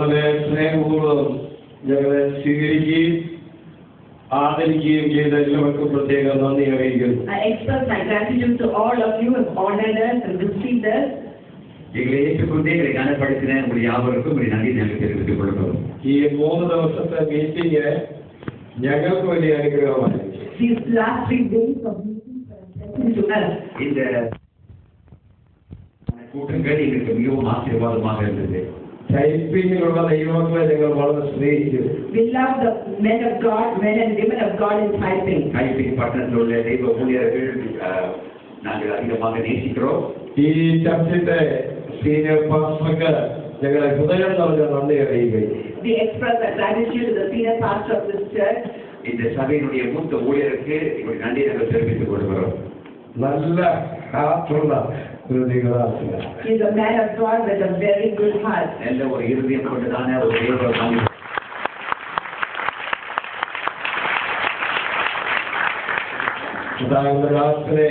വളരെ സ്നേഹപൂർവ്വം ഞങ്ങളെ സ്വീകരിക്കുകയും ആദരിക്കുകയും ചെയ്ത എല്ലാവർക്കും പ്രത്യേക നന്ദി അറിയിക്കുന്നു. I express my gratitude to all of you who have honored us and received us. எங்களை ஏற்றுக்கொண்டே எங்களை ஞானப்படுத்தின உங்களுடைய யாவருக்கும் ஒரு நன்றி நாங்கள் தெரிவித்துக் கொள்கிறோம். ഈ 3 ദിവസത്തെ മീറ്റിംഗ് ഞങ്ങൾക്ക് വലിയ അനുഗ്രഹമായിരുന്നു. These last 3 days of meetings are a blessing to us. இந்த கூட்டங்கள் எங்களுக்கு மிகவும் ஆசீர்வாதமாக இருந்தது. ടൈപ്പിങ്ങിലുള്ള ദൈവങ്ങളെ ഞങ്ങൾ വളരെ സ്നേഹിച്ചു. We love the men of God, men and women of God in typing. Typing பட்டணத்தில் உள்ள தெய்வ ஊழியர்கள் நாங்கள் அதிகமாக நேசிக்கிறோம். ഈ ചർച്ചിന്റെ സീനിയർ പാസ്റ്റർക്ക് ഞങ്ങളെ ഹൃദയം നിറഞ്ഞ നന്ദി അറിയിക്കുകയും We express our gratitude to the senior pastor of this church. இந்த சபையினுடைய மூத்த ஊழியருக்கு இப்படி நன்றி நாங்கள் தெரிவித்துக் கொள்கிறோம். നല്ല ഹാർട്ടുള്ള ഒരു ദൈവദാസന. He is a man of God with a very good heart. நல்ல ஒரு இருதயம் கொண்டதான ஒரு தேவ ദാസനെ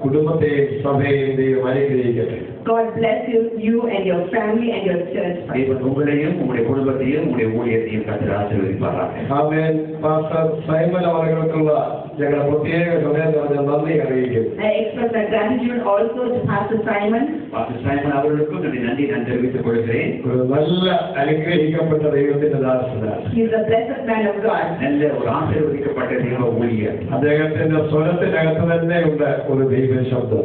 കുടുംബത്തെയും സഭയെയും ദൈവം അനുഗ്രഹിക്കട്ടെ. God bless you and your family and your church. தேவன் உங்களையும் உங்களுடைய குடும்பத்தையும் உங்களுடைய ஊழியத்தையும் கர்த்தர் ஆசீர்வதிப்பாராக. ആമേൻ. പാസ്റ്റർ സൈമൻ അവர்களுக்குള്ള ഞങ്ങളുടെ പ്രത്യേക ഹൃദയം നിറഞ്ഞ നന്ദി അറിയിക്കുന്നു. I express my gratitude also to Pastor Simon. Pastor Simon அவர்களுக்கும் நன்றி நான் தெரிவித்துக் கொள்கிறேன். ഒരു നല്ല അനുഗ്രഹിക്കപ്പെട്ട ദൈവത്തിന്റെ ദാസനാണ്. He is a blessed man of God. நல்ல ஒரு ஆசீர்வதிக்கப்பட்ட தேவ ஊழியர். അദ്ദേഹത്തിന്റെ സ്വരത്തിനകത്ത് തന്നെയുണ്ട് ഒരു ദൈവ ശബ്ദം.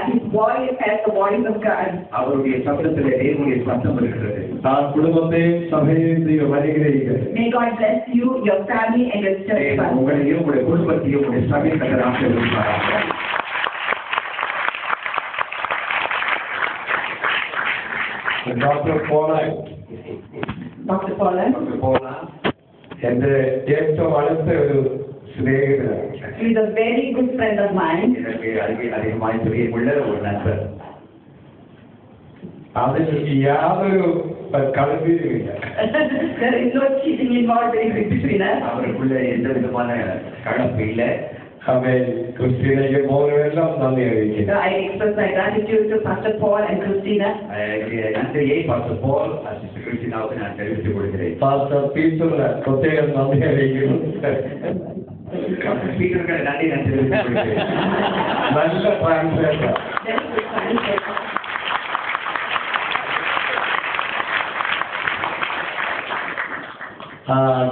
His voice has the voice of God. அவருடைய சப்தத்திலே தேவனுடைய சத்தம் இருக்கிறது. ആ കുടുംബത്തെയും സഭയെയും ദൈവം അനുഗ്രഹിക്കട്ടെ. May God bless you, your family and your church. உங்களையும் உங்களுடைய குடும்பத்தையும் உங்களுடைய சபை கர்த்தர் ஆசீர்வதிப்பாராக. Doctor pollen Dr. Paulin. എന്റെ ഏറ്റവും അടുത്ത ഒരു സ്നേഹിതനാണ്. He is a very good friend of mine. எனக்கு அதிகமாய் பிரியமுள்ள ஒரு நண்பர். അതിൽ യാതൊരു കളിപ്പിലുമില്ല. There is no cheating involved between us. அவருக்குள்ள எந்த விதமான கலப்பு இல்லை. അവൻ ക്രിസ്ത്യനയ്ക്ക് പോലുമെല്ലാം നന്ദി അറിയിക്കുന്നു. I express my gratitude to Pastor Paul and Christina. நன்றியை பாஸ்டர் போல் சிஸ்டர் கிறிஸ்டினாவுக்கு நான் தெரிவித்துக் கொள்கிறேன். പാസ്റ്റർ പീറ്ററിന് പ്രത്യേകം നന്ദി അറിയിക്കുന്നു. ஸ்பீக்கருக்கு நன்றி நான் தெரிவித்துக் கொள்கிறேன். നല്ല translator. Very good translator.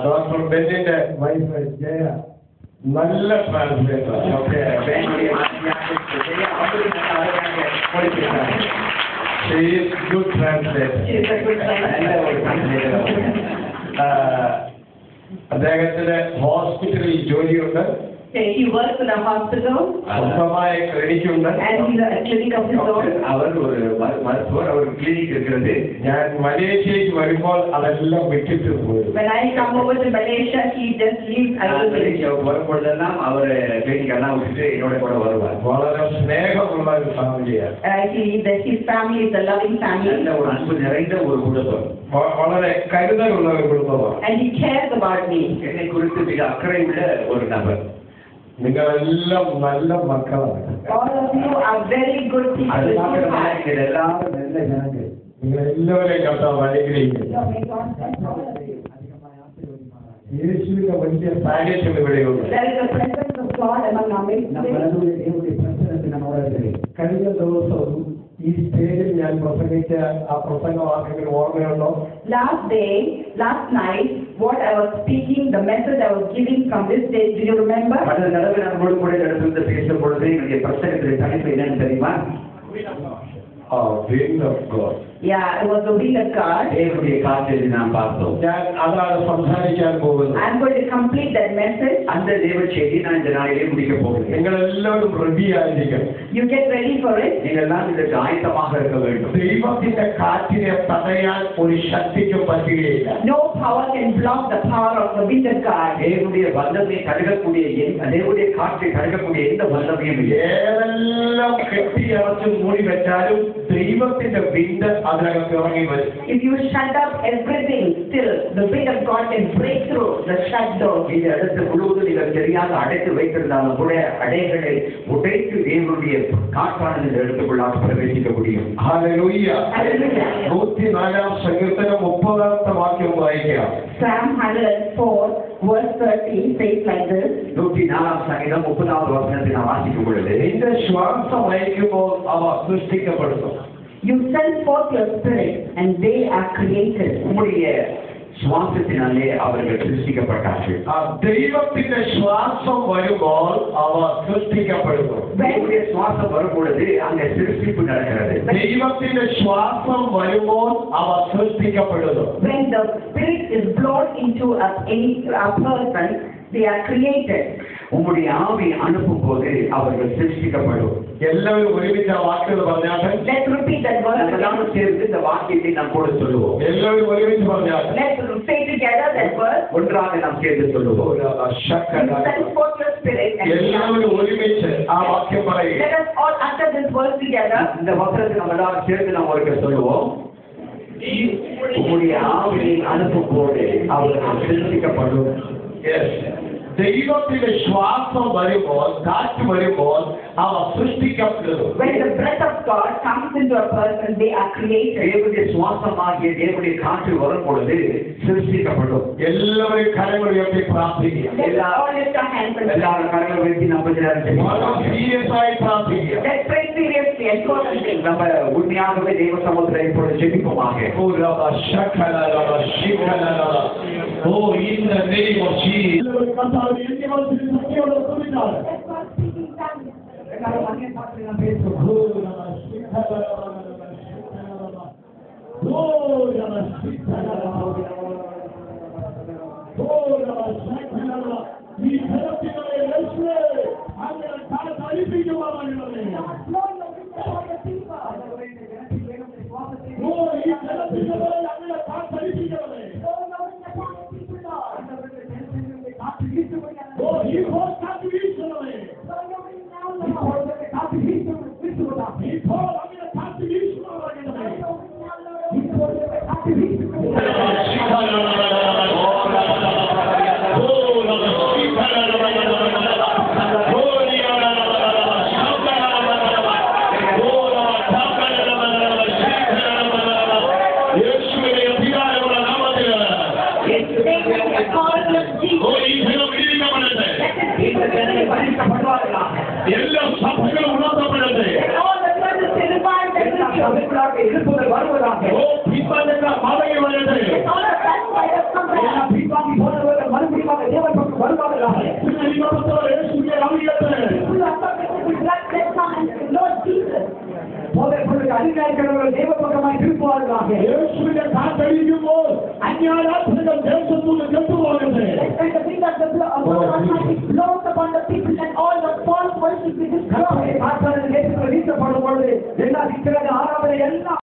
Doctor ബെന്നിന്റെ വൈഫ് ജയ നല്ല ട്രാൻസ്ലേറ്റർ. ஓகே பேனுடைய ஆசியாக She is good translator. She is a good நல்ல translator. ஒரு translator. അദ്ദേഹത്തിന് ഹോസ്പിറ്റലിൽ ജോലിയുണ്ട്. He works in a hospital സ്വന്തമായ ക്ലിനിക്കുണ്ട്. and he's a clinic of his own. அவர் ஒரு மருத்துவர். அவர் கிளினிக் இருக்கிறது. ഞാൻ മലേഷ്യയ്ക്ക് വരുമ്പോൾ അതെല്ലാം വിട്ടിട്ട് പോയി. When I come over to Malaysia, he just leaves everything. வரும்பொழுதெல்லாம் அவர் கிளினிக் எல்லாம் விட்டுட்டு என்னோட கூட வருவார். വളരെ സ്നേഹമുള്ള ഒരു ഫാമിലിയാണ്. His family is a loving family. நல்ல ஒரு அன்பு நிறைந்த ஒரு குடும்பம். വളരെ കരുതലുള്ള ഒരു കുടുംബമാണ്. And he cares about me. என்னை குறித்து மிக அக்கறை உள்ள ஒரு நபர். നിങ്ങളെല്ലാം നല്ല മക്കളാണ്. All of you are very good people. அது with good மாத்திரமல்ல, heart. நீங்கள் எல்லாரும் நல்ல ஜனங்கள். നിങ്ങളെല്ലാവരെയും കർത്താവ് അനുഗ്രഹിക്കുന്നു. So may God bless all of you. യേശുവിന്റെ വലിയ സാന്നിധ്യം ഇവിടെയുണ്ട്. There is a presence of God among our midst. കഴിഞ്ഞ ദിവസം ഈ സ്റ്റേജിൽ ഞാൻ പ്രസംഗിച്ച ആ പ്രസംഗം ആർക്കെങ്കിലും ഓർമ്മയുണ്ടോ? Last night, what I was speaking, the message I was giving from this stage, do you remember? கடந்த தடவை நம்மளோடு கூட இடத்துல பேசும் பொழுது என்னுடைய பிரசங்கத்தின் தலைப்பு என்னன்னு தெரியுமா? Wind of God. Yeah, it was the will of God. தேவனுடைய காற்று நாம் பார்த்தோம். ഞാൻ അതാണ് സംസാരിക്കാൻ പോകുന്നത്. I'm going to complete that message. அந்த தேவ செய்தி நான் இந்த நாளிலே முடிக்க போகிறேன். നിങ്ങളെല്ലാവരും റെഡി ആയിരിക്കണം. You get ready for it. நீங்கள் எல்லாம் இதற்கு ஆயத்தமாக இருக்க வேண்டும். ദൈവത്തിന്റെ കാറ്റിനെ തടയാൻ ഒരു ശക്തിക്കും പറ്റുകയില്ല. No power can block the power of the will of God. தேவனுடைய வல்லமையை தடுக்கக்கூடிய தேவனுடைய காற்றை தடுக்கக்கூடிய எந்த வல்லமையும் இல்லை. ഏതെല്ലാം കെട്ടിയറച്ച് മൂടി വെച്ചാലും ദൈവത്തിന്റെ വിണ്ട് അതിനകത്ത് ഇറങ്ങി വരും. If you shut up everything, still the will of God can break through. the shut doors. இந்த இடத்தை முழுவதும் நீங்கள் சரியாக அடைத்து வைத்திருந்தாலும் கூட அடைகளை உடைத்து தேவனுடைய காற்றானது இந்த இடத்துக்குள்ளாக பிரவேசிக்க முடியும். Hallelujah. Hallelujah. 104 സങ്കീർത്തനം 30 വാക്യം വായിക്കാം. Psalm 104 verse 30 says like this. 104 சங்கீதம் 30வது வசனத்தை நாம் வாசிக்கும் பொழுது, നിന്റെ ശ്വാസം അയക്കുമ്പോൾ അവ സൃഷ്ടിക്കപ്പെടുന്നു. You send forth your spirit and they are created. உம்முடைய சுவாசத்தினாலே அவர்கள் சிருஷ்டிக்கப்பட்டார்கள். ദൈവത്തിന്റെ ശ്വാസം വരുമ്പോൾ അവ സൃഷ്ടിക്കപ്പെടുന്നു. தேவனுடைய சுவாசம் வரும் பொழுது அங்கே சிருஷ்டிப்பு நடக்கிறது. ദൈവത്തിന്റെ ശ്വാസം വരുമ്പോൾ അവ സൃഷ്ടിക്കപ്പെടുന്നു. When the spirit is blown into a person, they are created. உம்முடைய ஆவி அனுப்பும் போது அவர்கள் சிருஷ்டிக்கப்படும். എല്ലാവരും ഒരുമിച്ച് ആ വാക്കുകൾ പറഞ്ഞാട്ടെ. Let's repeat that verse. எல்லாரும் சேர்ந்து இந்த வாக்கியத்தை நாம் கூட சொல்லுவோம். എല്ലാവരും ഒരുമിച്ച് പറഞ്ഞാട്ടെ. Let's say together that verse. ஒன்றாக நாம் சேர்ந்து சொல்லுவோம். You send forth your spirit and എല്ലാവരും ഒരുമിച്ച് ആ വാക്യം പറയുക. let us all utter this verse together. இந்த வசனத்தை நம்ம எல்லாரும் சேர்ந்து நாம் ஒருக்க சொல்லுவோம். உம்முடைய ஆவியை அனுப்பும் போது அவர்கள் சிருஷ்டிக்கப்படும். ദൈവത്തിന്റെ ശ്വാസം വരുമ്പോൾ, കാറ്റ് വരുമ്പോൾ അവ സൃഷ്ടിക്കപ്പെടുന്നു. When the breath of God comes into a person, they are created. தேவனுடைய சுவாசமாகிய தேவனுடைய காற்று வரும் பொழுது சிருஷ்டிக்கப்படும். എല്ലാവരും കരങ്ങൾ ഉയർത്തി പ്രാർത്ഥിക്കുക. Let's all lift our hands and எல்லாரும் கரங்களை உயர்த்தி நம்ம വളരെ സീരിയസ് ആയി പ്രാർത്ഥിക്കുക. let's pray seriously and fervently. நம்ம உண்மையாகவே தேவ சமூகத்தில் இப்பொழுது ஜெபிப்போமாக. Oh, in the name of Jesus. എല്ലാ സഭകളും ഉണർത്തപ്പെടട്ടെ. മടങ്ങി വരട്ടെ. ദൈവപക്കമായി തിരുപ്പുവാറുകാകെ യേശുവിന്റെ കാറ്റടിക്കുമ്പോൾ അന്യാരാധനകൾ ദേശത്തുനിന്ന്